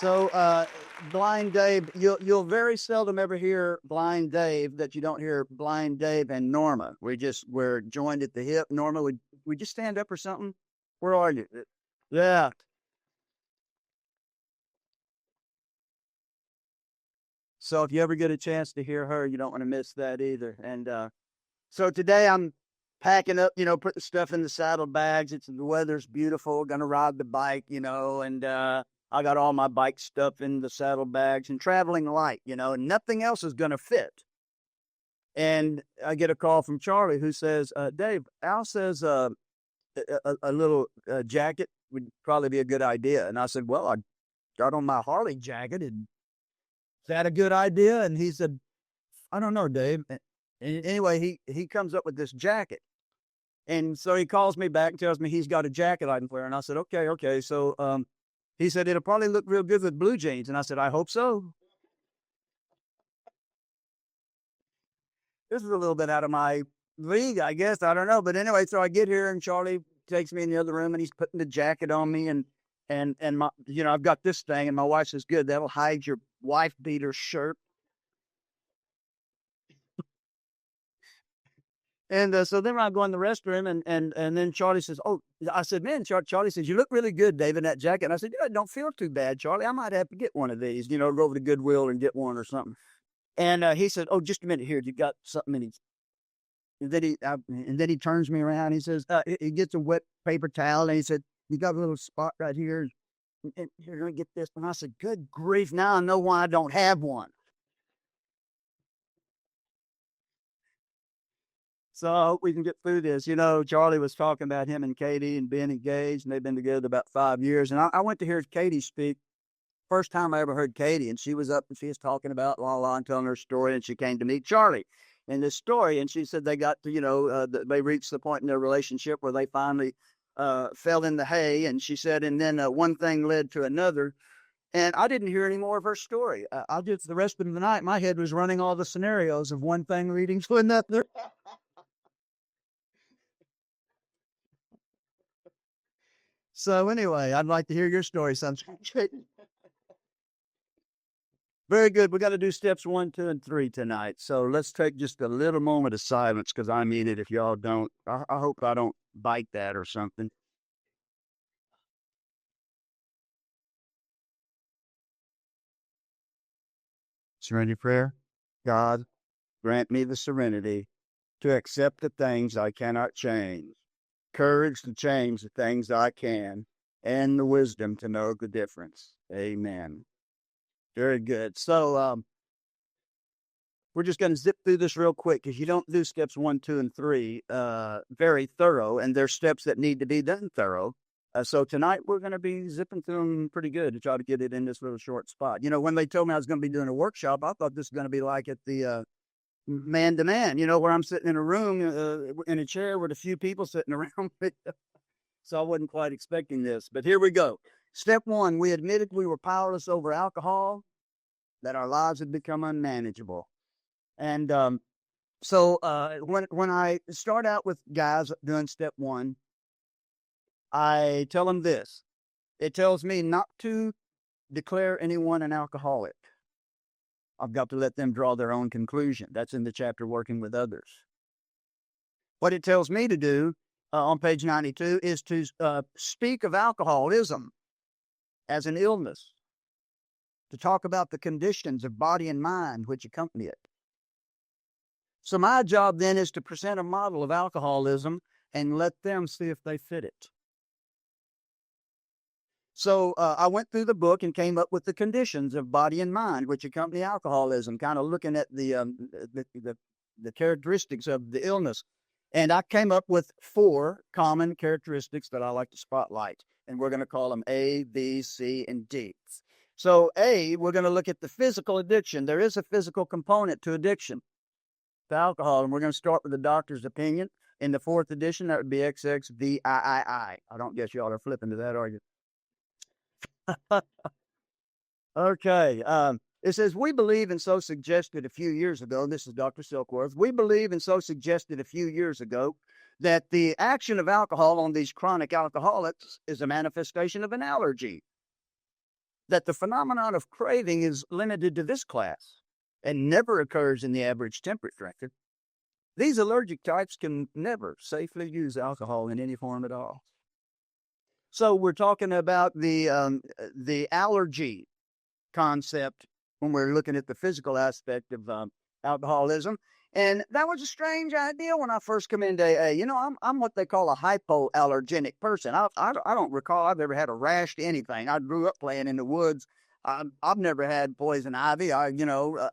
So, Blind Dave, you'll very seldom ever hear Blind Dave that you don't hear Blind Dave and Norma. We're joined at the hip. Norma, would you stand up or something? Where are you? Yeah. So if you ever get a chance to hear her, you don't want to miss that either. And so today I'm packing up, putting stuff in the saddlebags. The weather's beautiful. Gonna ride the bike, and I got all my bike stuff in the saddlebags and traveling light, and nothing else is gonna fit. And I get a call from Charlie who says, "Dave, Al says a little jacket would probably be a good idea." And I said, "Well, I got on my Harley jacket, and is that a good idea?" And he said, "I don't know, Dave." And anyway, he comes up with this jacket. And so he calls me back and tells me he's got a jacket I can wear. And I said, okay, okay. So he said, it'll probably look real good with blue jeans. And I said, I hope so. This is a little bit out of my league, I guess. I don't know. But anyway, so I get here and Charlie takes me in the other room and he's putting the jacket on me and my, I've got this thing and my wife says, good, that'll hide your wife beater shirt. And so then I go in the restroom and then Charlie says, oh, I said, man, Charlie says, you look really good, Dave, in that jacket. And I said, yeah, don't feel too bad, Charlie. I might have to get one of these, go over to Goodwill and get one or something. And he said, oh, just a minute here. You got something in his. And then he turns me around. He says, he gets a wet paper towel and he said, you got a little spot right here. And you're going to get this. And I said, good grief. Now I know why I don't have one. So I hope we can get through this. Charlie was talking about him and Katie and being engaged, and they've been together about 5 years. And I went to hear Katie speak. First time I ever heard Katie, and she was up and she was talking about and telling her story, and she came to meet Charlie in this story. And she said they got to, they reached the point in their relationship where they finally fell in the hay. And she said, and then one thing led to another. And I didn't hear any more of her story. I just, the rest of the night, my head was running all the scenarios of one thing leading to another. So anyway, I'd like to hear your story, Sunshine. Very good. We got to do steps 1, 2, and 3 tonight. So let's take just a little moment of silence because I mean it. If y'all don't, I hope I don't bite that or something. Serenity prayer. God, grant me the serenity to accept the things I cannot change, courage to change the things I can, and the wisdom to know the difference. Amen. Very good. So we're just going to zip through this real quick because you don't do steps 1, 2, and 3 very thorough, and there's steps that need to be done thorough. So tonight we're going to be zipping through them pretty good to try to get it in this little short spot. When they told me I was going to be doing a workshop, I thought this was going to be like at the man to man, where I'm sitting in a room in a chair with a few people sitting around. So I wasn't quite expecting this, but here we go. Step 1, we admitted we were powerless over alcohol, that our lives had become unmanageable. And so when I start out with guys doing step 1, I tell them this. It tells me not to declare anyone an alcoholic. I've got to let them draw their own conclusion. That's in the chapter Working with Others. What it tells me to do on page 92 is to speak of alcoholism as an illness, to talk about the conditions of body and mind which accompany it. So my job then is to present a model of alcoholism and let them see if they fit it. So I went through the book and came up with the conditions of body and mind which accompany alcoholism, kind of looking at the characteristics of the illness. And I came up with 4 common characteristics that I like to spotlight. And we're going to call them A, B, C, and D. So A, we're going to look at the physical addiction. There is a physical component to addiction to alcohol. And we're going to start with the doctor's opinion. In the 4th edition, that would be XXVIII. I don't guess y'all are flipping to that, are you? Okay. It says, we believe and so suggested a few years ago, this is Dr. Silkworth, we believe and so suggested a few years ago that the action of alcohol on these chronic alcoholics is a manifestation of an allergy. that the phenomenon of craving is limited to this class and never occurs in the average temperate drinker. These allergic types can never safely use alcohol in any form at all. So we're talking about the allergy concept when we're looking at the physical aspect of alcoholism. And that was a strange idea when I first come into AA. You know, I'm what they call a hypoallergenic person. I don't recall I've ever had a rash to anything. I grew up playing in the woods. I've never had poison ivy. I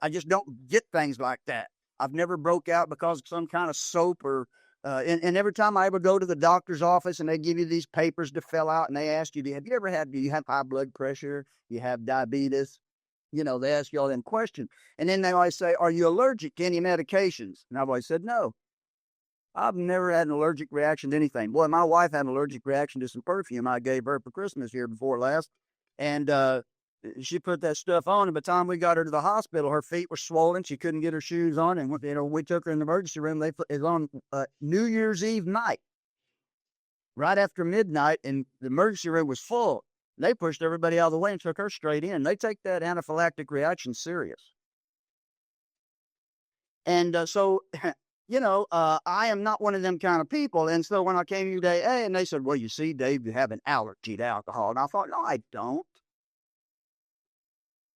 just don't get things like that. I've never broke out because of some kind of soap or and every time I ever go to the doctor's office and they give you these papers to fill out and they ask you, do you have high blood pressure? Do you have diabetes? You know, they ask you all them questions. And then they always say, are you allergic to any medications? And I've always said, no. I've never had an allergic reaction to anything. Boy, my wife had an allergic reaction to some perfume I gave her for Christmas here before last. And she put that stuff on, and by the time we got her to the hospital, her feet were swollen. She couldn't get her shoes on, and we took her in the emergency room. It was on New Year's Eve night, right after midnight, and the emergency room was full. They pushed everybody out of the way and took her straight in. They take that anaphylactic reaction serious. And so, I am not one of them kind of people. And so when I came to AA, and they said, well, you see, Dave, you have an allergy to alcohol. And I thought, no, I don't.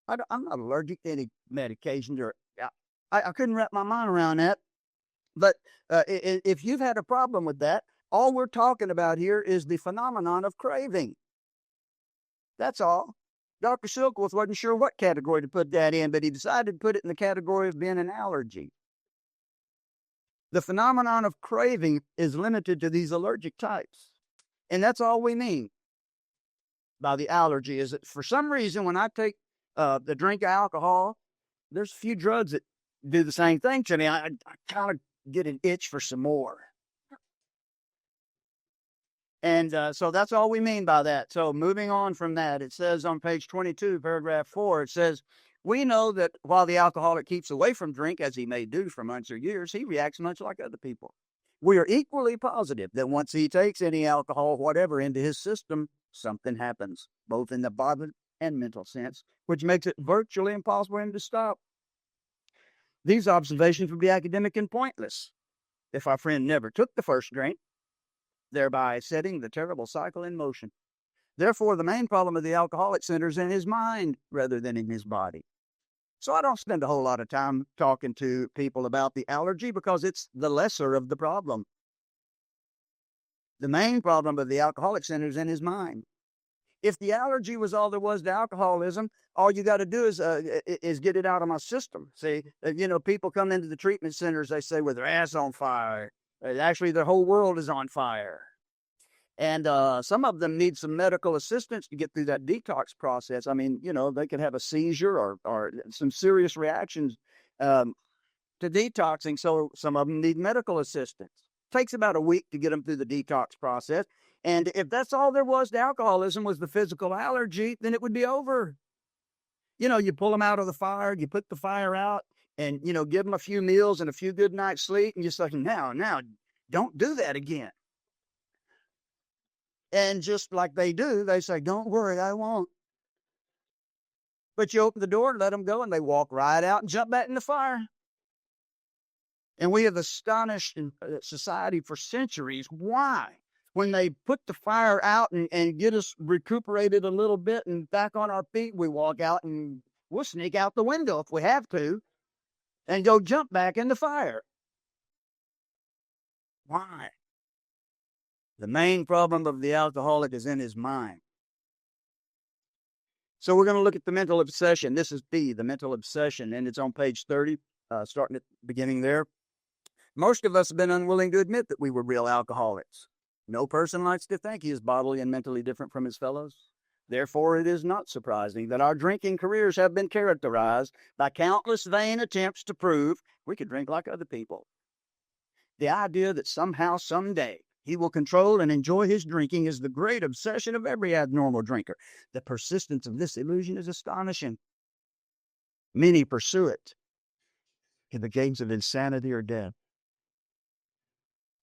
I'm not allergic to any medications. I couldn't wrap my mind around that. But if you've had a problem with that, all we're talking about here is the phenomenon of craving. That's all. Dr. Silkworth wasn't sure what category to put that in, but he decided to put it in the category of being an allergy. The phenomenon of craving is limited to these allergic types. And that's all we mean by the allergy, is that for some reason, when I take the drink of alcohol, there's a few drugs that do the same thing to me. I kind of get an itch for some more. And so that's all we mean by that. So moving on from that, it says on page 22, paragraph 4, it says, we know that while the alcoholic keeps away from drink, as he may do for months or years, he reacts much like other people. We are equally positive that once he takes any alcohol, whatever, into his system, something happens, both in the bodily and mental sense, which makes it virtually impossible for him to stop. These observations would be academic and pointless if our friend never took the first drink, thereby setting the terrible cycle in motion. Therefore, the main problem of the alcoholic centers in his mind rather than in his body. So I don't spend a whole lot of time talking to people about the allergy because it's the lesser of the problem. The main problem of the alcoholic centers in his mind. If the allergy was all there was to alcoholism, all you got to do is get it out of my system. See, people come into the treatment centers, they say with their ass on fire. Actually, their whole world is on fire. And some of them need some medical assistance to get through that detox process. I mean, they could have a seizure or some serious reactions to detoxing. So some of them need medical assistance. It takes about a week to get them through the detox process. And if that's all there was to alcoholism was the physical allergy, then it would be over. You pull them out of the fire, you put the fire out, and, give them a few meals and a few good nights sleep. And you say, now, don't do that again. And just like they do, they say, don't worry, I won't. But you open the door and let them go, and they walk right out and jump back in the fire. And we have astonished society for centuries. Why? When they put the fire out and get us recuperated a little bit and back on our feet, we walk out and we'll sneak out the window if we have to and go jump back in the fire. Why? The main problem of the alcoholic is in his mind. So we're going to look at the mental obsession. This is B, the mental obsession, and it's on page 30, starting at the beginning there. Most of us have been unwilling to admit that we were real alcoholics. No person likes to think he is bodily and mentally different from his fellows. Therefore, it is not surprising that our drinking careers have been characterized by countless vain attempts to prove we could drink like other people. The idea that somehow, someday, he will control and enjoy his drinking is the great obsession of every abnormal drinker. The persistence of this illusion is astonishing. Many pursue it in the games of insanity or death.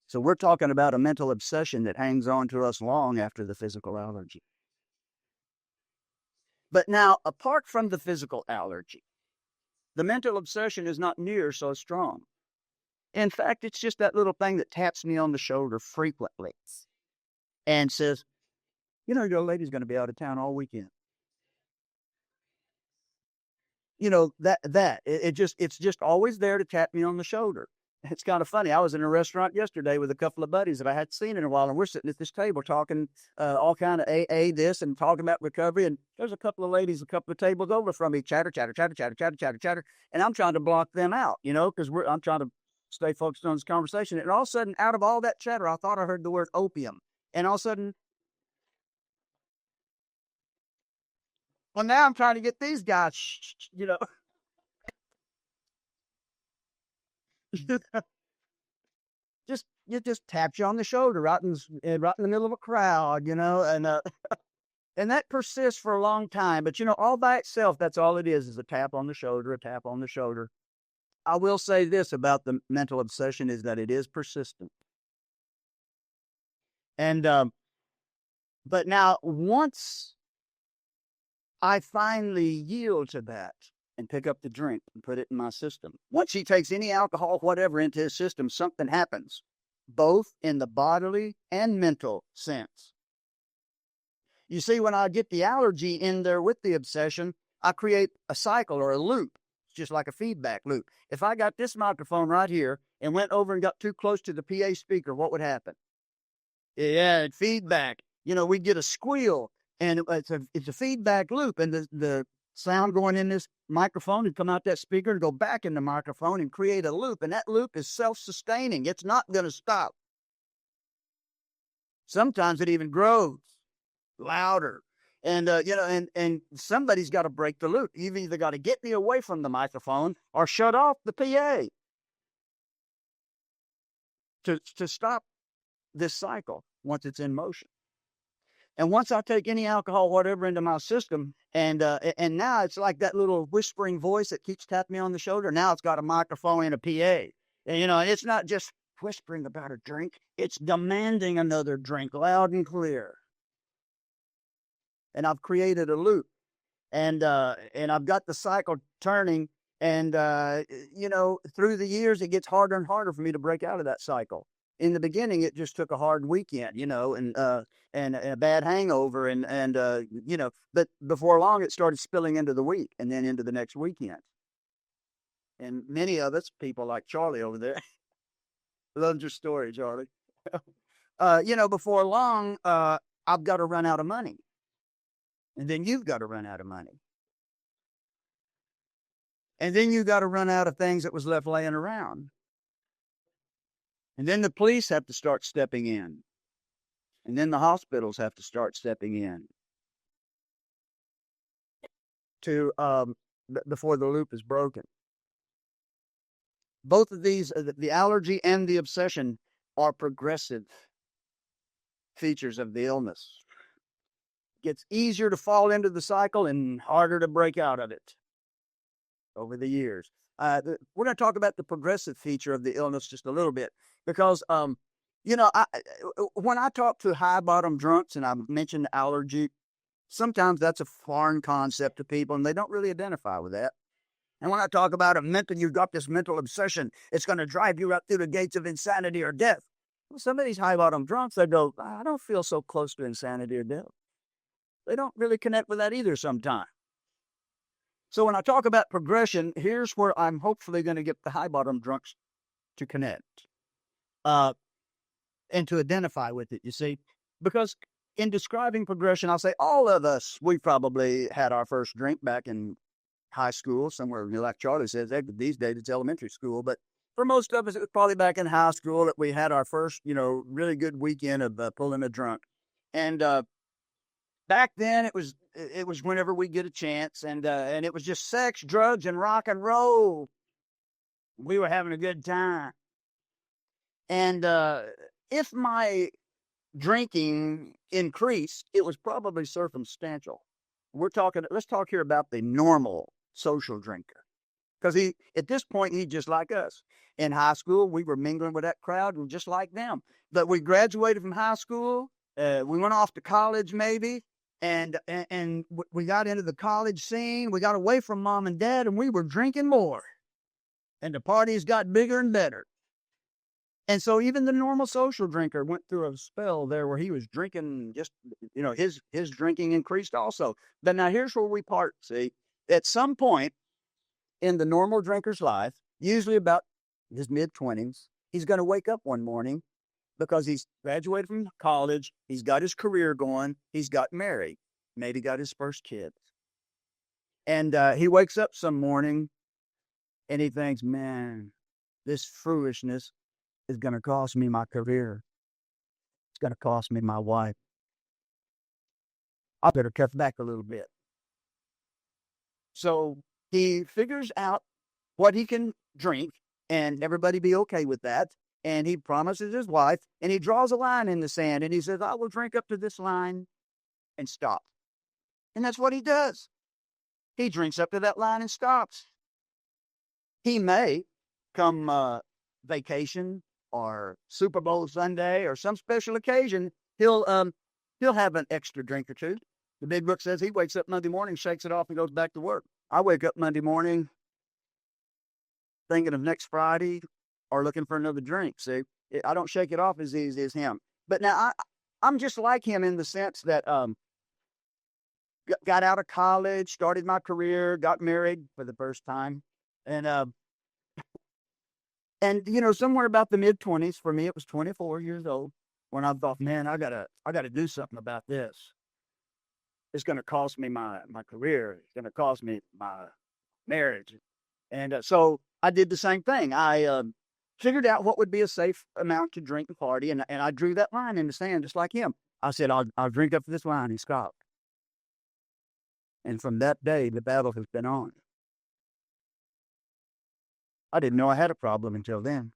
So we're talking about a mental obsession that hangs on to us long after the physical allergy. But now, apart from the physical allergy, the mental obsession is not near so strong. In fact, it's just that little thing that taps me on the shoulder frequently and says, your lady's going to be out of town all weekend. It's just always there to tap me on the shoulder. It's kind of funny. I was in a restaurant yesterday with a couple of buddies that I hadn't seen in a while, and we're sitting at this table talking all kind of AA this and talking about recovery. And there's a couple of ladies a couple of tables over from me, chatter, chatter, chatter, chatter, chatter, chatter, chatter, and I'm trying to block them out, because I'm trying to stay focused on this conversation. And all of a sudden, out of all that chatter, I thought I heard the word opium, and all of a sudden, well, now I'm trying to get these guys, it just taps you on the shoulder right in the middle of a crowd, and that persists for a long time. But all by itself, that's all it is a tap on the shoulder, a tap on the shoulder. I will say this about the mental obsession is that it is persistent. And but now once I finally yield to that and pick up the drink and put it in my system, once he takes any alcohol, whatever, into his system, something happens, both in the bodily and mental sense. You see, when I get the allergy in there with the obsession, I create a cycle or a loop. It's just like a feedback loop. If I got this microphone right here and went over and got too close to the PA speaker, what would happen? Yeah, feedback. We'd get a squeal, and it's a feedback loop, and the sound going in this microphone would come out that speaker and go back in the microphone and create a loop, and that loop is self-sustaining. It's not going to stop. Sometimes it even grows louder, and and somebody's got to break the loop. You've either got to get me away from the microphone or shut off the PA to stop this cycle once it's in motion. And once I take any alcohol, whatever, into my system, and now it's like that little whispering voice that keeps tapping me on the shoulder. Now it's got a microphone and a PA. And it's not just whispering about a drink. It's demanding another drink loud and clear. And I've created a loop. And I've got the cycle turning. And, through the years, it gets harder and harder for me to break out of that cycle. In the beginning, it just took a hard weekend, and a bad hangover, but before long, it started spilling into the week and then into the next weekend. And many of us, people like Charlie over there, love your story, Charlie. Before long, I've got to run out of money. And then you've got to run out of money. And then you got to run out of things that was left laying around. And then the police have to start stepping in. And then the hospitals have to start stepping in before the loop is broken. Both of these, the allergy and the obsession, are progressive features of the illness. It gets easier to fall into the cycle and harder to break out of it over the years. We're going to talk about the progressive feature of the illness just a little bit, because, when I talk to high bottom drunks and I mention allergy, sometimes that's a foreign concept to people and they don't really identify with that. And when I talk about you've got this mental obsession, it's going to drive you right through the gates of insanity or death. Well, some of these high bottom drunks, they go, I don't feel so close to insanity or death. They don't really connect with that either sometimes. So when I talk about progression, here's where I'm hopefully going to get the high bottom drunks to connect and to identify with it, you see. Because in describing progression, I'll say all of us, we probably had our first drink back in high school, somewhere like Charlie says, these days it's elementary school. But for most of us, it was probably back in high school that we had our first, really good weekend of pulling a drunk. And back then it was whenever we get a chance, and it was just sex, drugs, and rock and roll. We were having a good time. And if my drinking increased, it was probably circumstantial. Let's talk here about the normal social drinker. Because at this point, he's just like us. In high school, we were mingling with that crowd and just like them. But we graduated from high school. We went off to college maybe. And we got into the college scene. We got away from mom and dad, and we were drinking more. And the parties got bigger and better. And so even the normal social drinker went through a spell there where he was drinking just, his drinking increased also. But now here's where we part, see. At some point in the normal drinker's life, usually about his mid-20s, he's going to wake up one morning because he's graduated from college, he's got his career going, he's got married, maybe got his first kids. And he wakes up some morning and he thinks, man, this foolishness is going to cost me my career. It's going to cost me my wife. I better cut back a little bit. So he figures out what he can drink and everybody be okay with that. And he promises his wife and he draws a line in the sand and he says, I will drink up to this line and stop. And that's what he does. He drinks up to that line and stops. He may come vacation or Super Bowl Sunday or some special occasion, he'll have an extra drink or two. The big book says he wakes up Monday morning, shakes it off, and goes back to work. I wake up Monday morning thinking of next Friday or looking for another drink. See, I don't shake it off as easy as him. But now I'm just like him in the sense that got out of college, started my career, got married for the first time, and somewhere about the mid-20s, for me, it was 24 years old, when I thought, man, I gotta do something about this. It's going to cost me my career. It's going to cost me my marriage. And so I did the same thing. I figured out what would be a safe amount to drink and party, and I drew that line in the sand just like him. I said, I'll drink up to this line. He stopped. And from that day, the battle has been on. I didn't know I had a problem until then.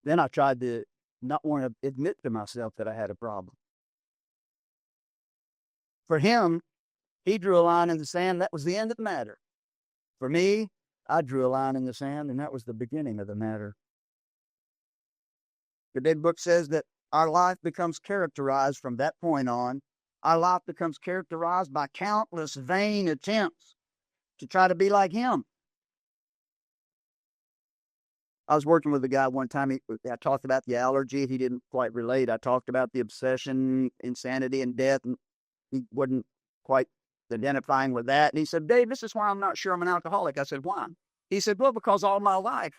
Then I tried to not want to admit to myself that I had a problem. For him, he drew a line in the sand. That was the end of the matter. For me, I drew a line in the sand, and that was the beginning of the matter. The big book says that our life becomes characterized from that point on. Our life becomes characterized by countless vain attempts to try to be like him. I was working with a guy one time. I talked about the allergy. He didn't quite relate. I talked about the obsession, insanity, and death, and he wasn't quite identifying with that. And he said, Dave, this is why I'm not sure I'm an alcoholic. I said, why? He said, well, because all my life,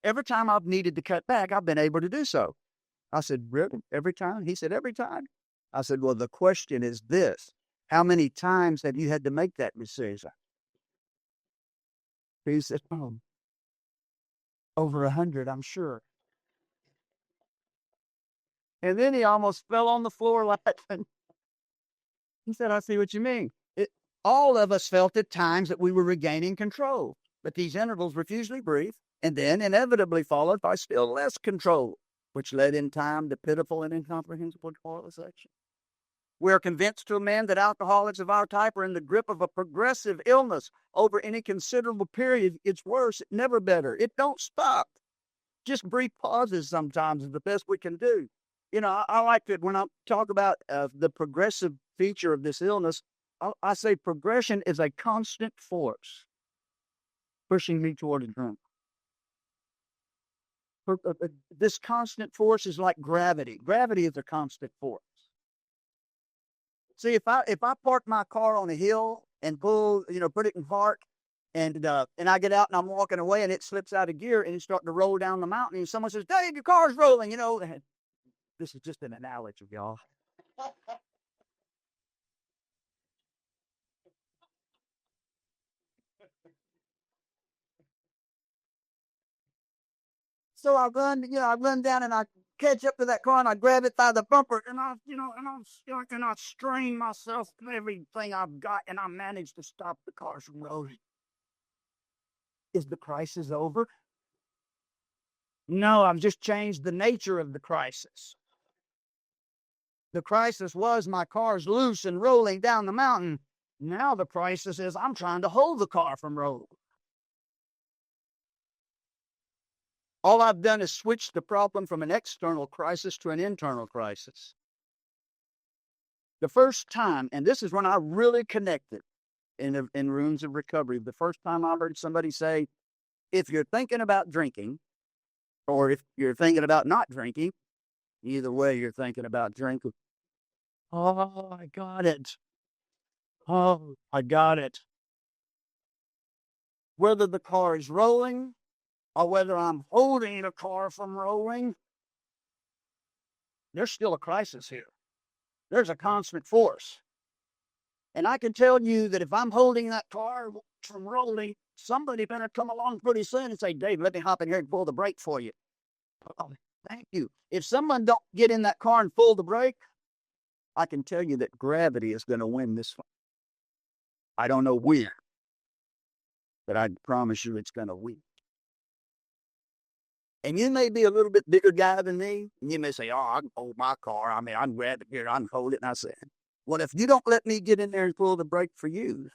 every time I've needed to cut back, I've been able to do so. I said, really? Every time? He said, every time. I said, well, the question is this. How many times have you had to make that decision? He said, oh, over 100, I'm sure. And then he almost fell on the floor laughing. He said, I see what you mean. All of us felt at times that we were regaining control, but these intervals were usually brief and then inevitably followed by still less control, which led in time to pitiful and incomprehensible demoralization. We are convinced to a man that alcoholics of our type are in the grip of a progressive illness over any considerable period. It's worse, it's never better. It don't stop. Just brief pauses sometimes is the best we can do. I like to, when I talk about the progressive feature of this illness, I say progression is a constant force pushing me toward a drink. This constant force is like gravity. Gravity is a constant force. See, if I park my car on a hill and put it in park, and I get out and I'm walking away and it slips out of gear and it's starting to roll down the mountain, and someone says, Dave, your car's rolling, This is just an analogy, y'all. So I run down and I catch up to that car and I grab it by the bumper and I strain myself, everything I've got, and I manage to stop the car from rolling. Is the crisis over? No, I've just changed the nature of the crisis. The crisis was my car's loose and rolling down the mountain. Now the crisis is I'm trying to hold the car from rolling. All I've done is switch the problem from an external crisis to an internal crisis. The first time, and this is when I really connected in rooms of recovery, the first time I heard somebody say, if you're thinking about drinking, or if you're thinking about not drinking, either way, you're thinking about drinking. Oh, I got it. Oh, I got it. Whether the car is rolling or whether I'm holding the car from rolling, there's still a crisis here. There's a constant force. And I can tell you that if I'm holding that car from rolling, somebody better come along pretty soon and say, Dave, let me hop in here and pull the brake for you. Oh, thank you. If someone don't get in that car and pull the brake, I can tell you that gravity is going to win this fight. I don't know when, but I promise you it's going to win. And you may be a little bit bigger guy than me, and you may say, oh, I can hold my car. I mean, I can grab it here, I can hold it. And I said, well, if you don't let me get in there and pull the brake for you,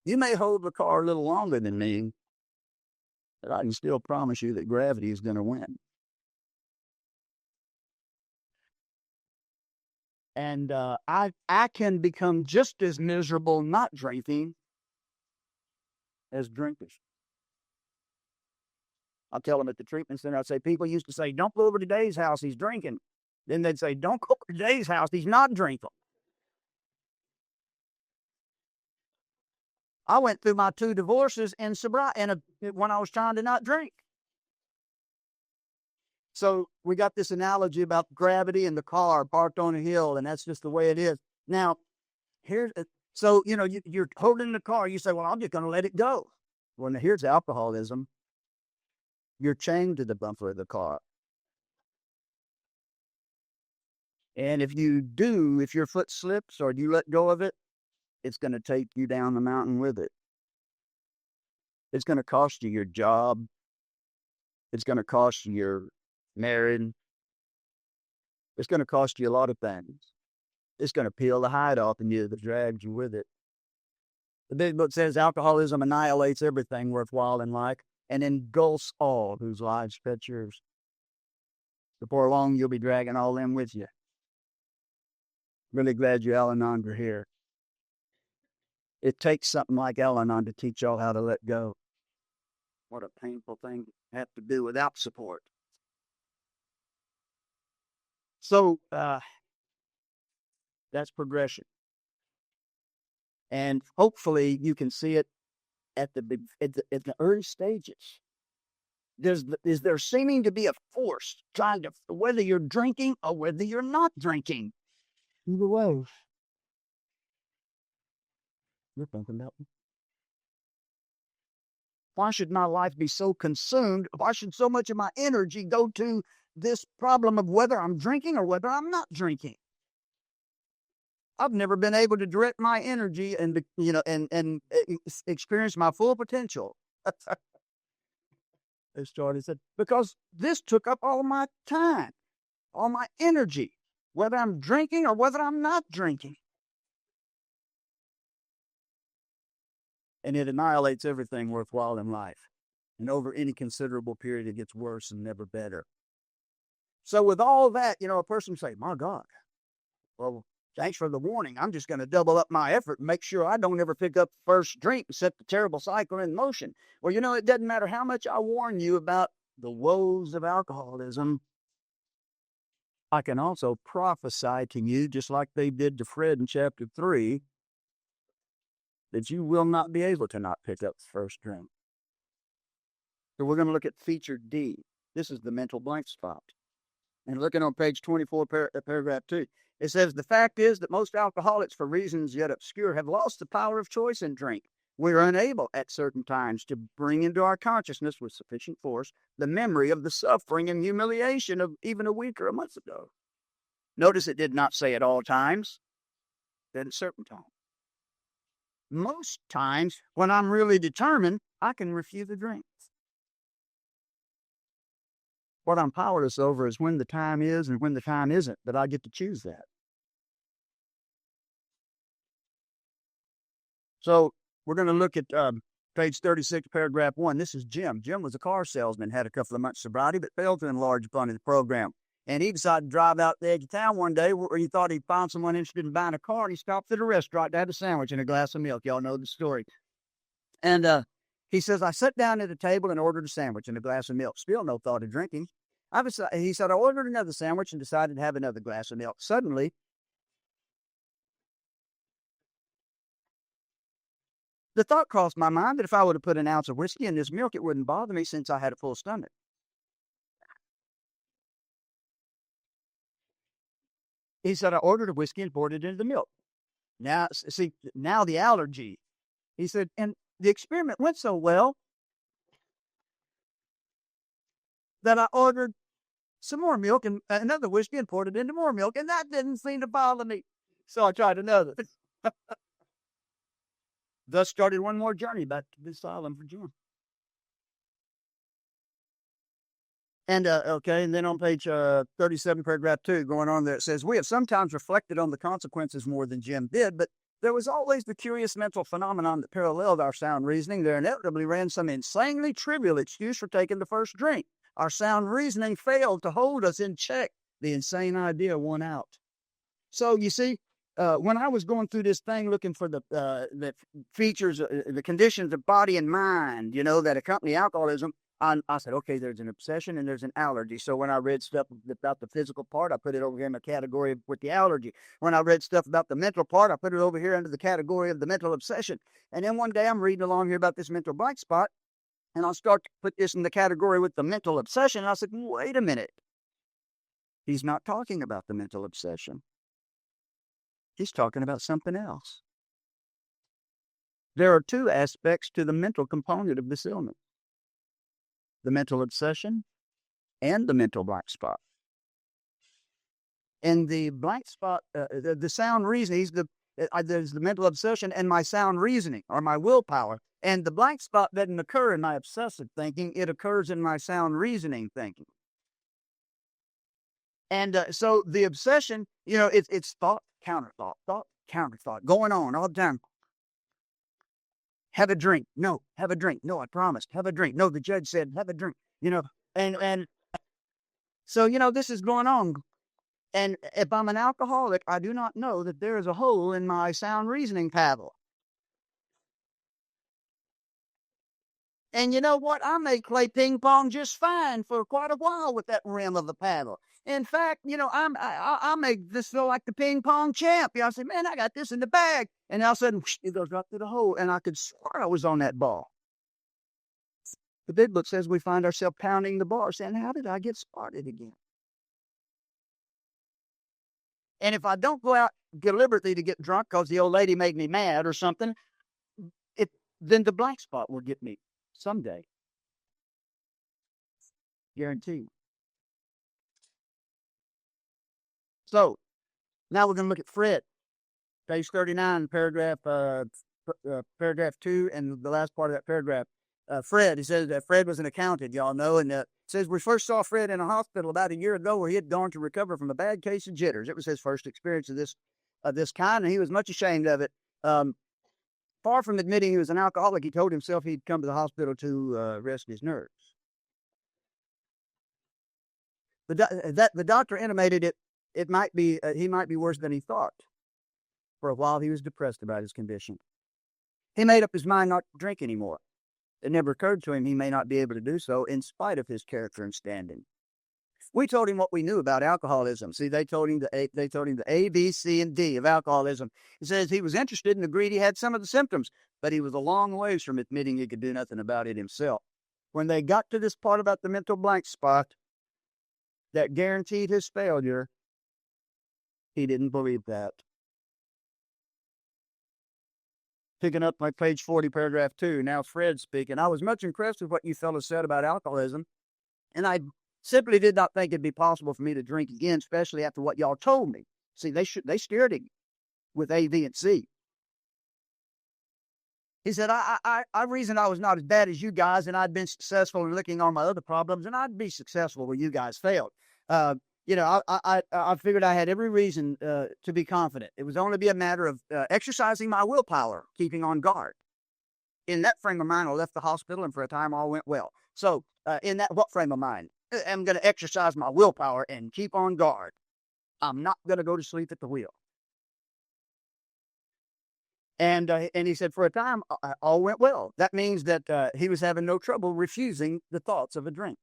you may hold the car a little longer than me, but I can still promise you that gravity is going to win. And I can become just as miserable not drinking as drinkers. I'll tell them at the treatment center, I'd say, people used to say, don't go over to Dave's house, he's drinking. Then they'd say, don't go over to Dave's house, he's not drinking. I went through my 2 divorces in sobriety when I was trying to not drink. So we got this analogy about gravity and the car parked on a hill, and that's just the way it is. Now, so you're holding the car. You say, well, I'm just going to let it go. Well, now here's alcoholism. You're chained to the bumper of the car. And if your foot slips or you let go of it, it's going to take you down the mountain with it. It's going to cost you your job. It's going to cost you your marriage. It's going to cost you a lot of things. It's going to peel the hide off of you that drags you with it. The big book says alcoholism annihilates everything worthwhile in life and engulfs all whose lives fit yours. Before long, you'll be dragging all them with you. Really glad you Al-Anon are here. It takes something like Al-Anon to teach y'all how to let go. What a painful thing to have to do without support. So that's progression. And hopefully you can see it at the early stages. Is there seeming to be a force trying to, whether you're drinking or whether you're not drinking. Either way. You're thinking about me. Why should my life be so consumed? Why should so much of my energy go to this problem of whether I'm drinking or whether I'm not drinking? I've never been able to direct my energy and experience my full potential. As Jordan said, because this took up all my time, all my energy, whether I'm drinking or whether I'm not drinking. And it annihilates everything worthwhile in life. And over any considerable period, it gets worse and never better. So with all that, a person say, my God, well, thanks for the warning. I'm just going to double up my effort and make sure I don't ever pick up the first drink and set the terrible cycle in motion. Well, it doesn't matter how much I warn you about the woes of alcoholism. I can also prophesy to you, just like they did to Fred in chapter 3, that you will not be able to not pick up the first drink. So we're going to look at feature D. This is the mental blank spot. And looking on page 24, paragraph 2, it says, the fact is that most alcoholics, for reasons yet obscure, have lost the power of choice in drink. We are unable at certain times to bring into our consciousness with sufficient force the memory of the suffering and humiliation of even a week or a month ago. Notice it did not say at all times, but at certain times. Most times, when I'm really determined, I can refuse a drink. What I'm powerless over is when the time is and when the time isn't, but I get to choose that. So we're going to look at page 36, paragraph 1. This is Jim. Jim was a car salesman, had a couple of months sobriety, but failed to enlarge upon his program. And he decided to drive out the edge of town one day where he thought he'd found someone interested in buying a car. And he stopped at a restaurant to have a sandwich and a glass of milk. Y'all know the story. And he says, I sat down at a table and ordered a sandwich and a glass of milk. Still no thought of drinking. He said, I ordered another sandwich and decided to have another glass of milk. Suddenly, the thought crossed my mind that if I would have put an ounce of whiskey in this milk, it wouldn't bother me since I had a full stomach. He said, I ordered a whiskey and poured it into the milk. Now, see, now the allergy. He said, and the experiment went so well that I ordered some more milk and another whiskey and poured it into more milk, and that didn't seem to bother me. So I tried another. Thus started one more journey back to the asylum for Jim. And okay, and then on page 37, paragraph 2, going on there, it says, we have sometimes reflected on the consequences more than Jim did, but there was always the curious mental phenomenon that paralleled our sound reasoning. There inevitably ran some insanely trivial excuse for taking the first drink. Our sound reasoning failed to hold us in check. The insane idea won out. So you see, when I was going through this thing looking for the features, the conditions of body and mind, that accompany alcoholism, I said, okay, there's an obsession and there's an allergy. So when I read stuff about the physical part, I put it over here in the category with the allergy. When I read stuff about the mental part, I put it over here under the category of the mental obsession. And then one day I'm reading along here about this mental blank spot, and I'll start to put this in the category with the mental obsession. And I said, wait a minute. He's not talking about the mental obsession. He's talking about something else. There are two aspects to the mental component of this illness: the mental obsession and the mental blank spot. And the blank spot, the sound reasoning, there's the mental obsession and my sound reasoning, or my willpower. And the blank spot doesn't occur in my obsessive thinking. It occurs in my sound reasoning thinking. And so the obsession, it's thought, counter thought, going on all the time. Have a drink. No, have a drink. No, I promised. Have a drink. No, the judge said, have a drink. And so, this is going on. And if I'm an alcoholic, I do not know that there is a hole in my sound reasoning paddle. And you know what? I may play ping pong just fine for quite a while with that rim of the paddle. In fact, I make this feel like the ping pong champ. I say, man, I got this in the bag. And all of a sudden, it goes right through the hole. And I could swear I was on that ball. The big book says we find ourselves pounding the bar, saying, how did I get started again? And if I don't go out deliberately to get drunk because the old lady made me mad or something, then the blank spot will get me someday. Guaranteed. So now we're going to look at Fred. Page 39, paragraph 2, and the last part of that paragraph. Fred, he says that Fred was an accountant, y'all know, and says we first saw Fred in a hospital about a year ago where he had gone to recover from a bad case of jitters. It was his first experience of this kind, and he was much ashamed of it. Far from admitting he was an alcoholic, he told himself he'd come to the hospital to rest his nerves. The doctor intimated it might be he might be worse than he thought. For a while, he was depressed about his condition. He made up his mind not to drink anymore. It never occurred to him he may not be able to do so in spite of his character and standing. We told him what we knew about alcoholism. See, they told him the A, B, C, and D of alcoholism. He says he was interested and agreed he had some of the symptoms, but he was a long ways from admitting he could do nothing about it himself. When they got to this part about the mental blank spot that guaranteed his failure, he didn't believe that. Picking up my page 40, paragraph 2, now Fred speaking. I was much impressed with what you fellows said about alcoholism, and I simply did not think it'd be possible for me to drink again, especially after what y'all told me. See, they steered him with A, B, and C. He said, I reasoned I was not as bad as you guys, and I'd been successful in looking on my other problems, and I'd be successful where you guys failed. I figured I had every reason to be confident. It was only be a matter of exercising my willpower, keeping on guard. In that frame of mind, I left the hospital, and for a time all went well. So, what frame of mind? am going to exercise my willpower and keep on guard. I'm not going to go to sleep at the wheel. And he said, for a time, all went well. That means that he was having no trouble refusing the thoughts of a drink.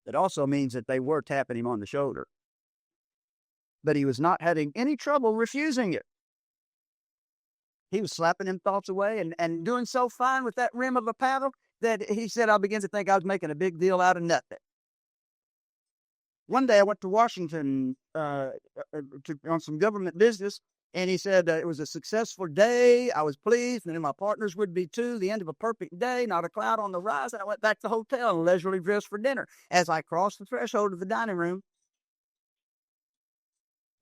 It also means that they were tapping him on the shoulder. But he was not having any trouble refusing it. He was slapping them thoughts away and doing so fine with that rim of a paddle that he said, I began to think I was making a big deal out of nothing. One day I went to Washington on some government business, and he said it was a successful day. I was pleased, and my partners would be too. The end of a perfect day, not a cloud on the rise. And I went back to the hotel and leisurely dressed for dinner. As I crossed the threshold of the dining room,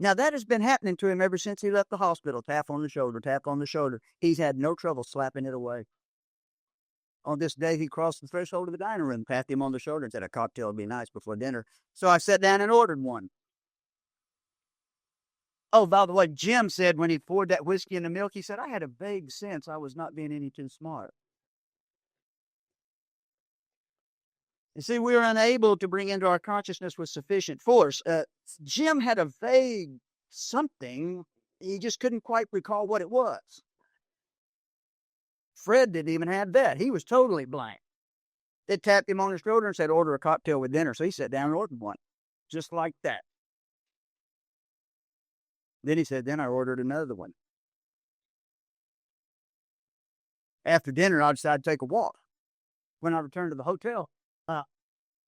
now that has been happening to him ever since he left the hospital. Tap on the shoulder, tap on the shoulder. He's had no trouble slapping it away. On this day, he crossed the threshold of the dining room, patted him on the shoulder, and said a cocktail would be nice before dinner. So I sat down and ordered one. Oh, by the way, Jim said when he poured that whiskey in the milk, he said, I had a vague sense I was not being any too smart. You see, we are unable to bring into our consciousness with sufficient force. Jim had a vague something. He just couldn't quite recall what it was. Fred didn't even have that. He was totally blank. They tapped him on the shoulder and said, order a cocktail with dinner. So he sat down and ordered one, just like that. Then he said, then I ordered another one. After dinner, I decided to take a walk. When I returned to the hotel,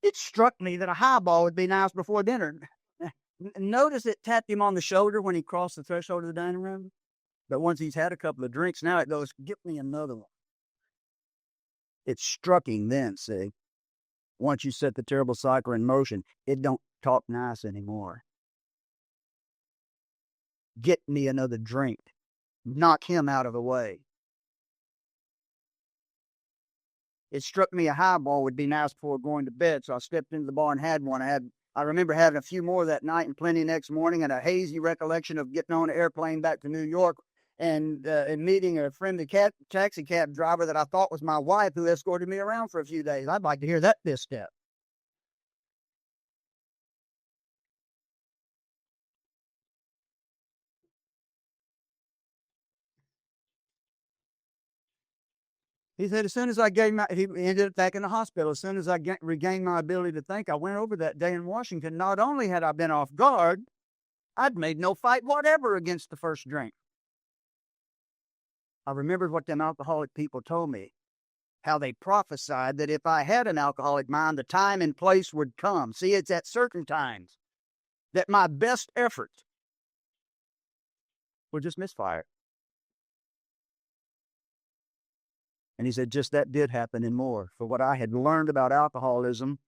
it struck me that a highball would be nice before dinner. Notice it tapped him on the shoulder when he crossed the threshold of the dining room. But once he's had a couple of drinks, now it goes, get me another one. It struck him then, see. Once you set the terrible cycle in motion, it don't talk nice anymore. Get me another drink. Knock him out of the way. It struck me a highball would be nice before going to bed, so I stepped into the bar and had one. I remember having a few more that night and plenty next morning, and a hazy recollection of getting on an airplane back to New York and meeting a friendly taxi cab driver that I thought was my wife, who escorted me around for a few days. I'd like to hear that this step. He said, as soon as I he ended up back in the hospital. As soon as I regained my ability to think, I went over that day in Washington. Not only had I been off guard, I'd made no fight whatever against the first drink. I remembered what them alcoholic people told me, how they prophesied that if I had an alcoholic mind, the time and place would come. See, it's at certain times that my best efforts would just misfire. And he said, just that did happen and more. For what I had learned about alcoholism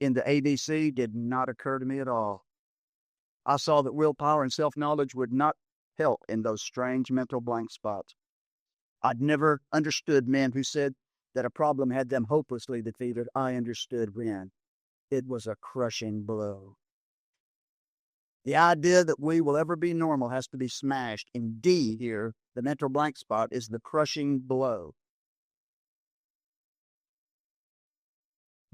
in the ABC did not occur to me at all. I saw that willpower and self-knowledge would not help in those strange mental blank spots. I'd never understood men who said that a problem had them hopelessly defeated. I understood when. It was a crushing blow. The idea that we will ever be normal has to be smashed. Indeed, here, the mental blank spot is the crushing blow.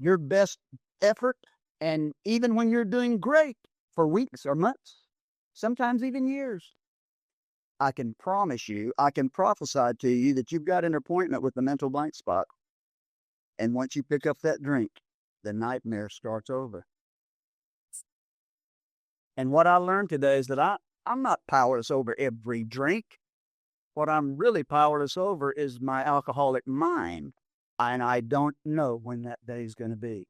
Your best effort, and even when you're doing great for weeks or months, sometimes even years, I can promise you, I can prophesy to you that you've got an appointment with the mental blank spot. And once you pick up that drink, the nightmare starts over. And what I learned today is that I'm not powerless over every drink. What I'm really powerless over is my alcoholic mind. And I don't know when that day is going to be.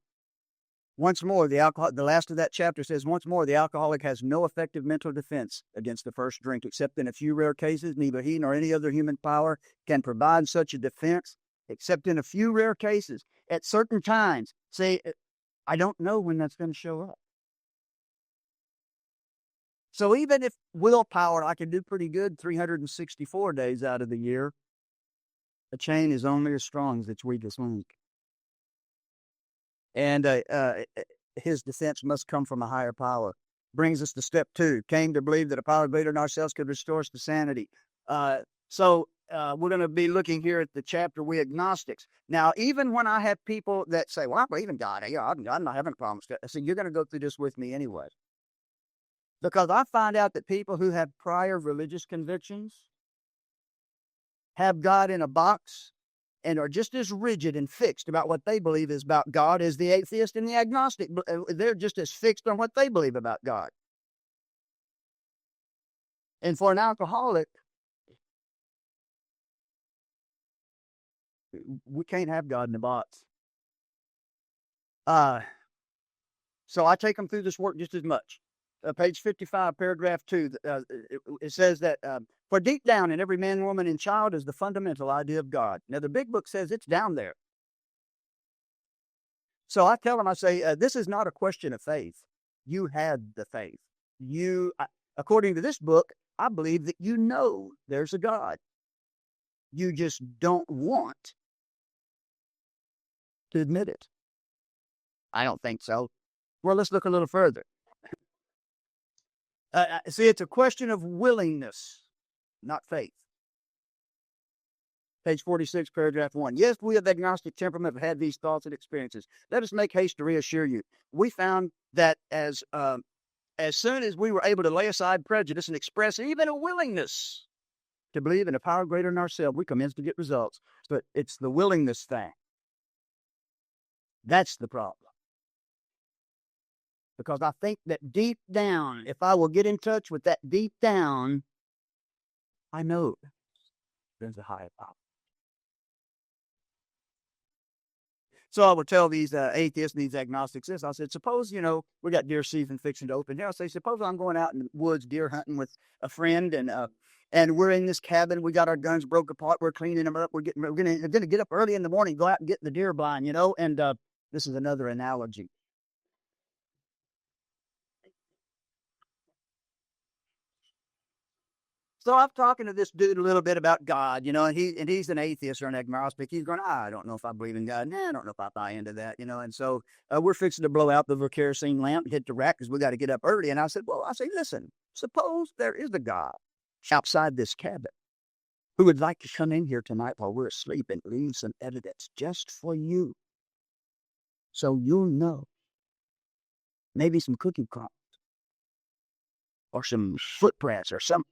Once more, the last of that chapter says, once more, the alcoholic has no effective mental defense against the first drink, except in a few rare cases. Neither he nor any other human power can provide such a defense, except in a few rare cases at certain times. Say, I don't know when that's going to show up. So even if willpower, I can do pretty good 364 days out of the year, a chain is only as strong as its weakest link. And his defense must come from a higher power. Brings us to step 2. Came to believe that a power greater than ourselves could restore us to sanity. So we're going to be looking here at the chapter, We Agnostics. Now, even when I have people that say, well, I believe in God, yeah, I'm not having problems. I say, you're going to go through this with me anyway. Because I find out that people who have prior religious convictions have God in a box and are just as rigid and fixed about what they believe is about God as the atheist and the agnostic. They're just as fixed on what they believe about God. And for an alcoholic, we can't have God in the box. So I take them through this work just as much. Page 55, paragraph 2, it says that for deep down in every man, woman, and child is the fundamental idea of God. Now, the big book says it's down there. So I tell them, I say, this is not a question of faith. You had the faith. According to this book, I believe that you know there's a God. You just don't want to admit it. I don't think so. Well, let's look a little further. See, it's a question of willingness, not faith. Page 46, paragraph 1. Yes, we of agnostic temperament have had these thoughts and experiences. Let us make haste to reassure you. We found that as soon as we were able to lay aside prejudice and express even a willingness to believe in a power greater than ourselves, we commenced to get results. But it's the willingness thing. That's the problem. Because I think that deep down, if I will get in touch with that deep down, I know there's a higher power. So I would tell these atheists, these agnostics this. I said, suppose, we got deer season fixing to open here. I say, suppose I'm going out in the woods deer hunting with a friend and we're in this cabin. We got our guns broke apart. We're cleaning them up. We're going to get up early in the morning, go out and get the deer blind, and this is another analogy. So I'm talking to this dude a little bit about God, and he's an atheist or an agnostic. He's going, I don't know if I believe in God. Nah, I don't know if I buy into that, And so we're fixing to blow out the kerosene lamp and hit the rack because we got to get up early. And I said, listen, suppose there is a God outside this cabin who would like to come in here tonight while we're asleep and leave some evidence just for you. So you'll know. Maybe some cookie crumbs or some footprints or something.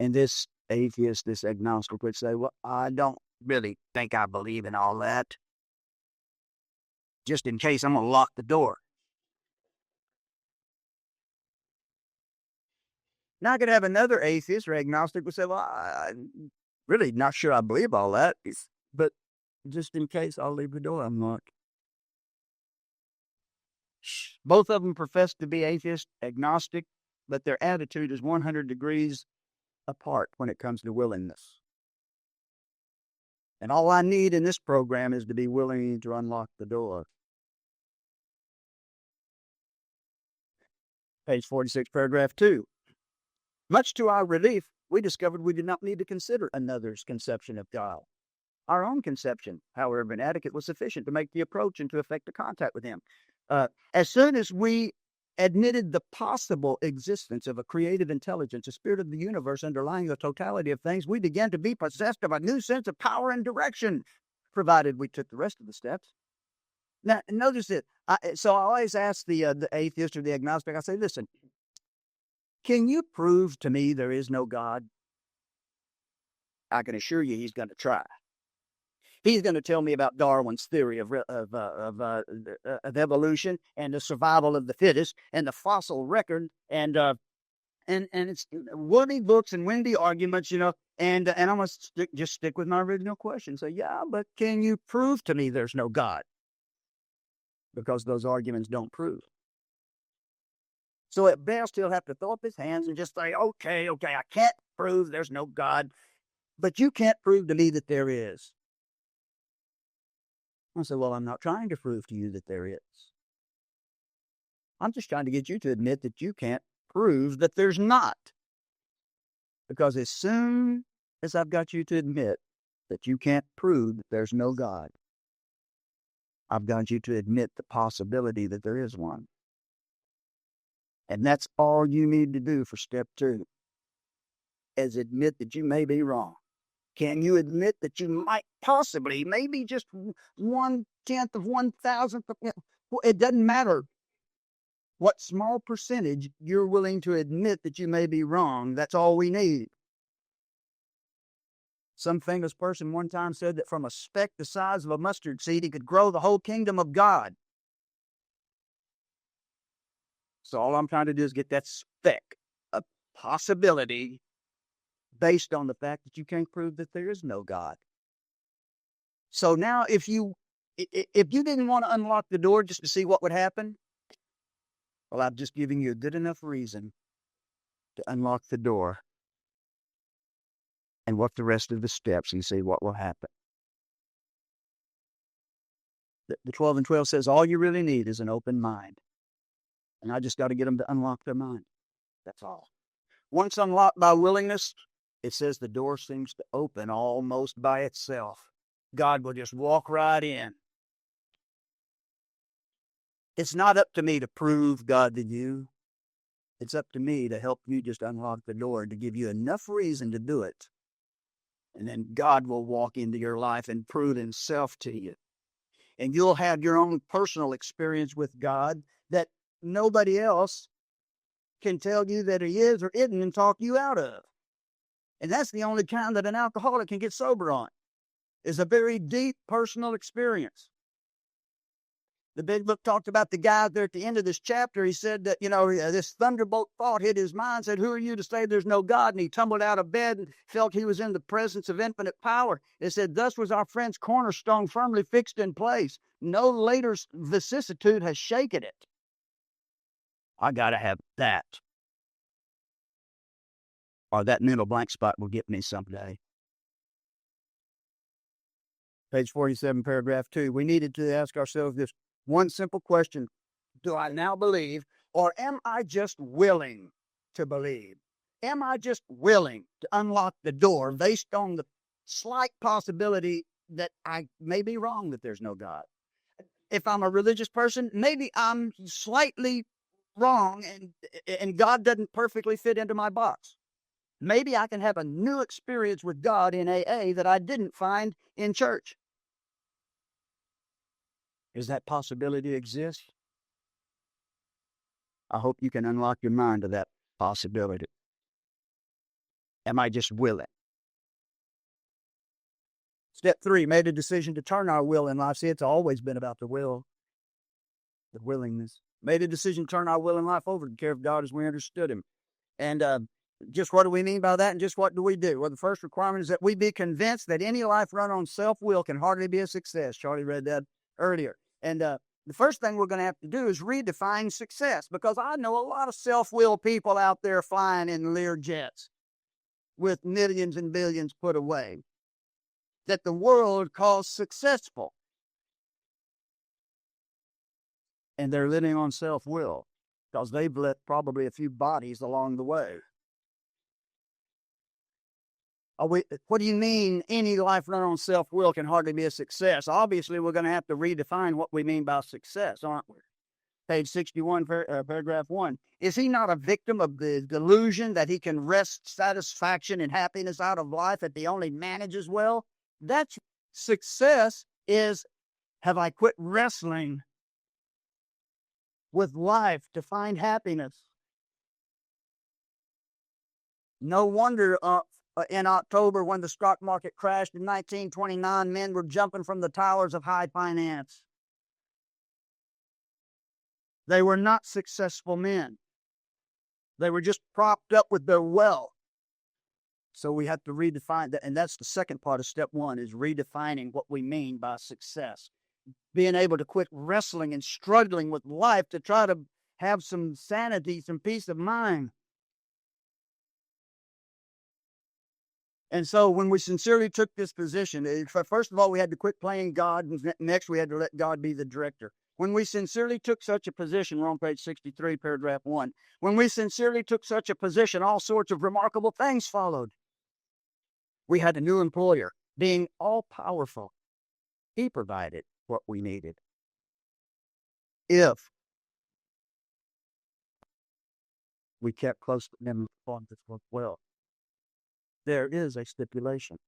And this atheist, this agnostic would say, well, I don't really think I believe in all that. Just in case, I'm going to lock the door. Now I could have another atheist or agnostic would say, well, I'm really not sure I believe all that, but just in case, I'll leave the door unlocked. Both of them profess to be atheist, agnostic, but their attitude is 100 degrees apart when it comes to willingness. And all I need in this program is to be willing to unlock the door. Page 46, paragraph 2. Much to our relief, we discovered we did not need to consider another's conception of God. Our own conception, however inadequate, was sufficient to make the approach and to effect the contact with him. As soon as we admitted the possible existence of a creative intelligence, a spirit of the universe underlying the totality of things, we began to be possessed of a new sense of power and direction, provided we took the rest of the steps. Now, notice it. So I always ask the atheist or the agnostic, I say, listen, can you prove to me there is no God? I can assure you he's going to try. He's going to tell me about Darwin's theory of evolution and the survival of the fittest and the fossil record and it's woody books and windy arguments, and I'm going to just stick with my original question. So, yeah, but can you prove to me there's no God? Because those arguments don't prove. So at best, he'll have to throw up his hands and just say, okay, I can't prove there's no God, but you can't prove to me that there is. I said, well, I'm not trying to prove to you that there is. I'm just trying to get you to admit that you can't prove that there's not. Because as soon as I've got you to admit that you can't prove that there's no God, I've got you to admit the possibility that there is one. And that's all you need to do for step 2. as admit that you may be wrong? Can you admit that you might possibly, maybe just 1/10 of 1,000th of, it doesn't matter what small percentage you're willing to admit that you may be wrong. That's all we need. Some famous person one time said that from a speck the size of a mustard seed, he could grow the whole kingdom of God. So all I'm trying to do is get that speck of possibility based on the fact that you can't prove that there is no God. So now if you didn't want to unlock the door just to see what would happen, well, I'm just giving you a good enough reason to unlock the door and walk the rest of the steps and see what will happen. The 12 and 12 says all you really need is an open mind. And I just got to get them to unlock their mind. That's all. Once unlocked by willingness, it says the door seems to open almost by itself. God will just walk right in. It's not up to me to prove God to you. It's up to me to help you just unlock the door, to give you enough reason to do it. And then God will walk into your life and prove himself to you. And you'll have your own personal experience with God that nobody else can tell you that he is or isn't and talk you out of. And that's the only kind that an alcoholic can get sober on, is a very deep personal experience. The big book talked about the guy there at the end of this chapter. He said that, this thunderbolt thought hit his mind, said, who are you to say there's no God? And he tumbled out of bed and felt he was in the presence of infinite power. It said, thus was our friend's cornerstone firmly fixed in place. No later vicissitude has shaken it. I got to have that, or that mental blank spot will get me someday. Page 47, paragraph 2. We needed to ask ourselves this one simple question. Do I now believe, or am I just willing to believe? Am I just willing to unlock the door based on the slight possibility that I may be wrong, that there's no God? If I'm a religious person, maybe I'm slightly wrong and God doesn't perfectly fit into my box. Maybe I can have a new experience with God in AA that I didn't find in church. Does that possibility exist? I hope you can unlock your mind to that possibility. Am I just willing? Step 3, made a decision to turn our will in life. See, it's always been about the will, the willingness. Made a decision to turn our will in life over to the care of God as we understood him. And just what do we mean by that, and just what do we do? Well, the first requirement is that we be convinced that any life run on self-will can hardly be a success. Charlie read that earlier. And the first thing we're going to have to do is redefine success, because I know a lot of self-will people out there flying in Lear jets with millions and billions put away that the world calls successful. And they're living on self-will because they've left probably a few bodies along the way. What do you mean any life run on self-will can hardly be a success? Obviously, we're going to have to redefine what we mean by success, aren't we? Page 61, paragraph 1. Is he not a victim of the delusion that he can wrest satisfaction and happiness out of life if he only manages well? That's success is, have I quit wrestling with life to find happiness? No wonder in October, when the stock market crashed in 1929, men were jumping from the towers of high finance. They were not successful men. They were just propped up with their wealth. So we have to redefine that. And that's the second part of step 1, is redefining what we mean by success. Being able to quit wrestling and struggling with life to try to have some sanity, some peace of mind. And so when we sincerely took this position, first of all, we had to quit playing God. And next, we had to let God be the director. When we sincerely took such a position, we're on page 63, paragraph 1. When we sincerely took such a position, all sorts of remarkable things followed. We had a new employer, being all-powerful. He provided what we needed. If we kept close to him and performed this work well. there is a stipulation.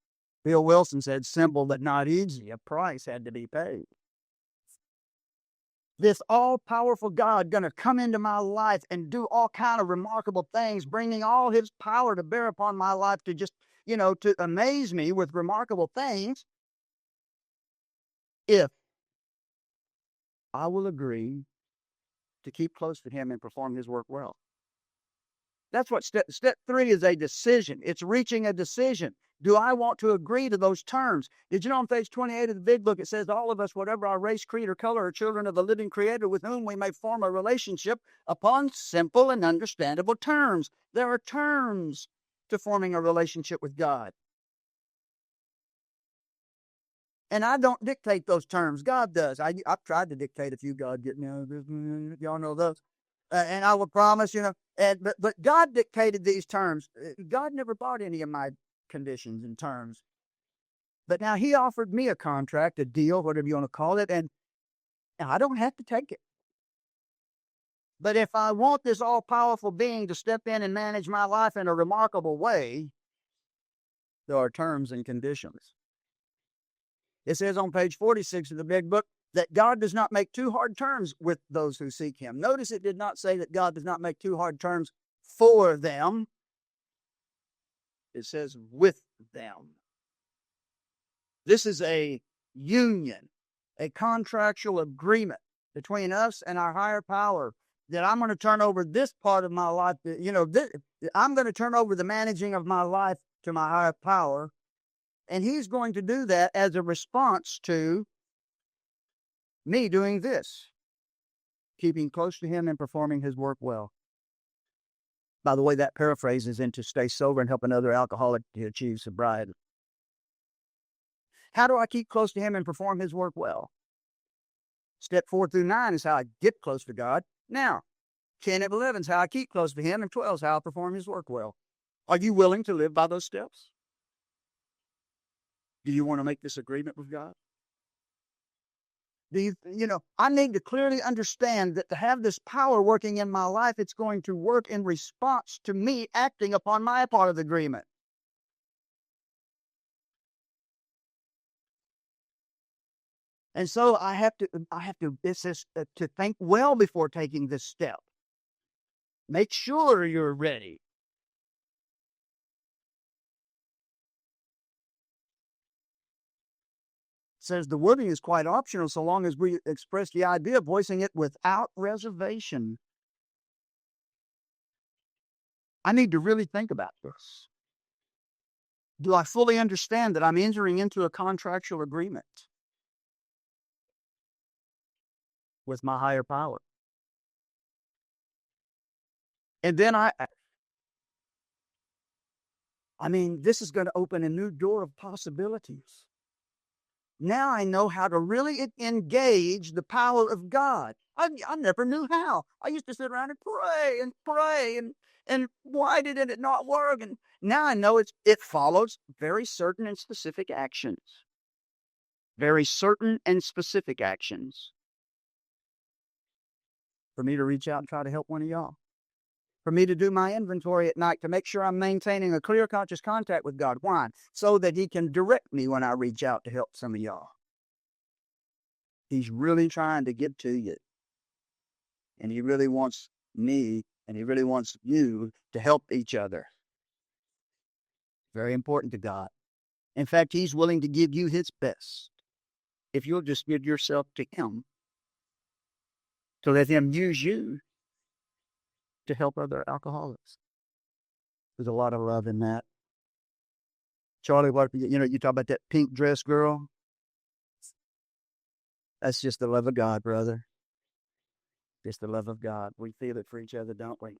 Bill Wilson said, simple but not easy. A price had to be paid. This all-powerful God going to come into my life and do all kind of remarkable things, bringing all his power to bear upon my life to just, to amaze me with remarkable things, if I will agree to keep close to him and perform his work well. That's what step 3 is, a decision. It's reaching a decision. Do I want to agree to those terms? Did you know on page 28 of the big book, it says, all of us, whatever our race, creed, or color, are children of the living Creator with whom we may form a relationship upon simple and understandable terms. There are terms to forming a relationship with God. And I don't dictate those terms. God does. I've tried to dictate a few. God, y'all know those. And I will promise, but God dictated these terms. God never bought any of my conditions and terms. But now he offered me a contract, a deal, whatever you want to call it, and I don't have to take it. But if I want this all-powerful being to step in and manage my life in a remarkable way, there are terms and conditions. It says on page 46 of the big book that God does not make too hard terms with those who seek him. Notice it did not say that God does not make too hard terms for them. It says with them. This is a union, a contractual agreement between us and our higher power, that I'm going to turn over this part of my life. I'm going to turn over the managing of my life to my higher power. And he's going to do that as a response to me doing this, keeping close to him and performing his work well. By the way, that paraphrases into stay sober and help another alcoholic to achieve sobriety. How do I keep close to him and perform his work well? Step 4 through 9 is how I get close to God. Now, 10 and 11 is how I keep close to him, and 12 is how I perform his work well. Are you willing to live by those steps? Do you want to make this agreement with God? I need to clearly understand that to have this power working in my life, it's going to work in response to me acting upon my part of the agreement. And so I have to think well before taking this step. Make sure you're ready. Says the wording is quite optional so long as we express the idea of voicing it without reservation. I need to really think about this. Do I fully understand that I'm entering into a contractual agreement with my higher power? And then this is going to open a new door of possibilities. Now I know how to really engage the power of God. I never knew how. I used to sit around and pray, and why did it not work? And now I know it follows very certain and specific actions. Very certain and specific actions. For me to reach out and try to help one of y'all. For me to do my inventory at night to make sure I'm maintaining a clear, conscious contact with God. Why? So that he can direct me when I reach out to help some of y'all. He's really trying to get to you. And he really wants me, and he really wants you to help each other. Very important to God. In fact, he's willing to give you his best if you'll just give yourself to him, to let him use you to help other alcoholics. There's a lot of love in that. Charlie, you talk about that pink dress girl. That's just the love of God, brother. Just the love of God. We feel it for each other, don't we?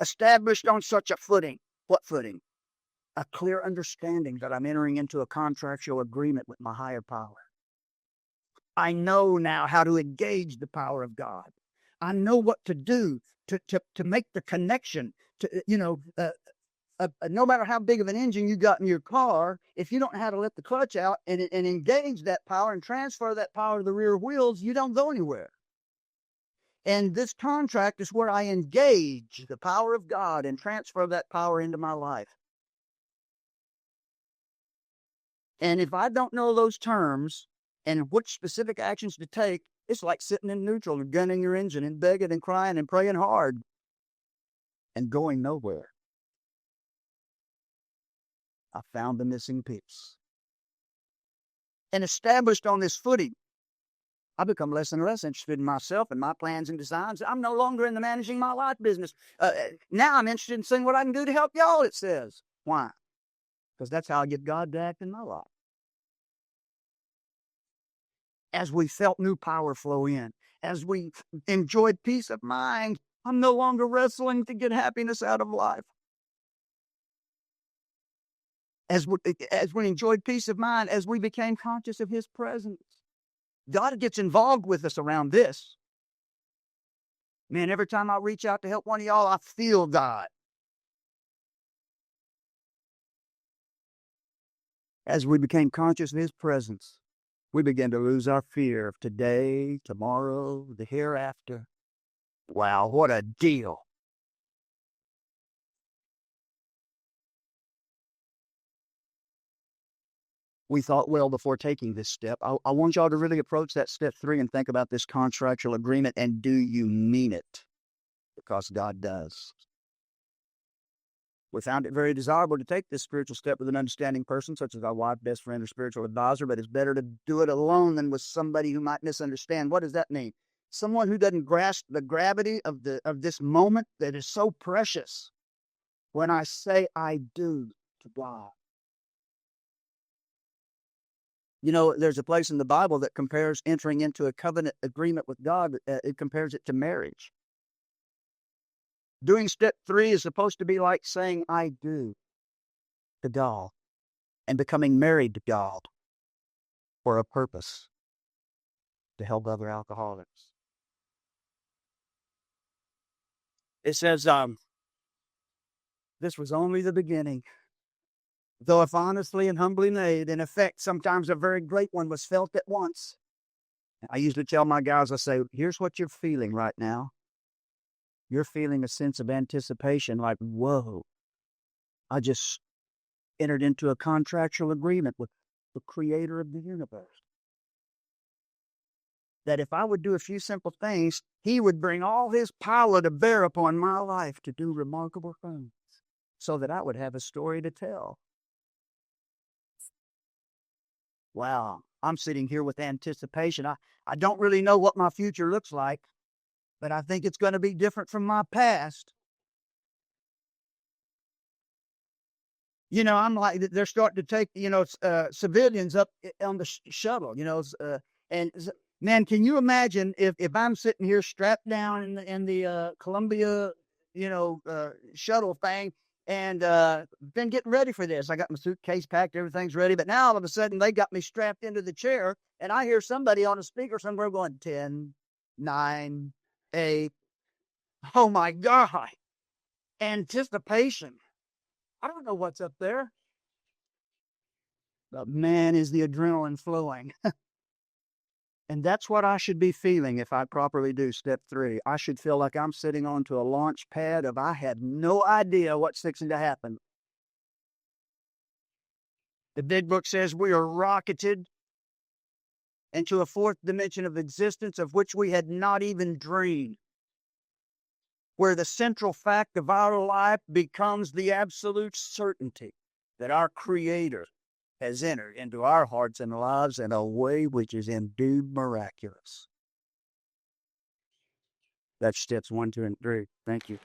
Established on such a footing. What footing? A clear understanding that I'm entering into a contractual agreement with my higher power. I know now how to engage the power of God. I know what to do to make the connection. No matter how big of an engine you got in your car, if you don't know how to let the clutch out and engage that power and transfer that power to the rear wheels, you don't go anywhere. And this contract is where I engage the power of God and transfer that power into my life. And if I don't know those terms and which specific actions to take, it's like sitting in neutral and gunning your engine and begging and crying and praying hard and going nowhere. I found the missing piece. And established on this footing, I become less and less interested in myself and my plans and designs. I'm no longer in the managing my life business. Now I'm interested in seeing what I can do to help y'all, it says. Why? Because that's how I get God to act in my life. As we felt new power flow in, as we enjoyed peace of mind, I'm no longer wrestling to get happiness out of life. As we enjoyed peace of mind, as we became conscious of His presence. God gets involved with us around this. Man, every time I reach out to help one of y'all, I feel God. As we became conscious of His presence, we began to lose our fear of today, tomorrow, the hereafter. Wow, what a deal. We thought well before taking this step. I want y'all to really approach that step 3 and think about this contractual agreement, and do you mean it? Because God does. We found it very desirable to take this spiritual step with an understanding person, such as our wife, best friend, or spiritual advisor, but it's better to do it alone than with somebody who might misunderstand. What does that mean? Someone who doesn't grasp the gravity of this moment that is so precious. When I say I do to God. You know, there's a place in the Bible that compares entering into a covenant agreement with God. It compares it to marriage. Doing step 3 is supposed to be like saying I do to God and becoming married to God for a purpose, to help other alcoholics. It says, this was only the beginning. Though if honestly and humbly made, in effect, sometimes a very great one was felt at once. I usually tell my guys, I say, here's what you're feeling right now. You're feeling a sense of anticipation like, whoa, I just entered into a contractual agreement with the creator of the universe. That if I would do a few simple things, He would bring all His power to bear upon my life to do remarkable things so that I would have a story to tell. Wow, I'm sitting here with anticipation. I don't really know what my future looks like, but I think it's going to be different from my past. You know, I'm like, they're starting to take, civilians up on the shuttle, and man, can you imagine if I'm sitting here strapped down in the Columbia, shuttle thing, and been getting ready for this. I got my suitcase packed, everything's ready, but now all of a sudden they got me strapped into the chair, and I hear somebody on a speaker somewhere going 10, 9, 8. Oh my God! Anticipation. I don't know what's up there. But man, is the adrenaline flowing. And that's what I should be feeling if I properly do step 3. I should feel like I'm sitting onto a launch pad of I have no idea what's fixing to happen. The big book says we are rocketed into a 4th dimension of existence of which we had not even dreamed, where the central fact of our life becomes the absolute certainty that our Creator has entered into our hearts and lives in a way which is indeed miraculous. That's steps 1, 2, and 3. Thank you.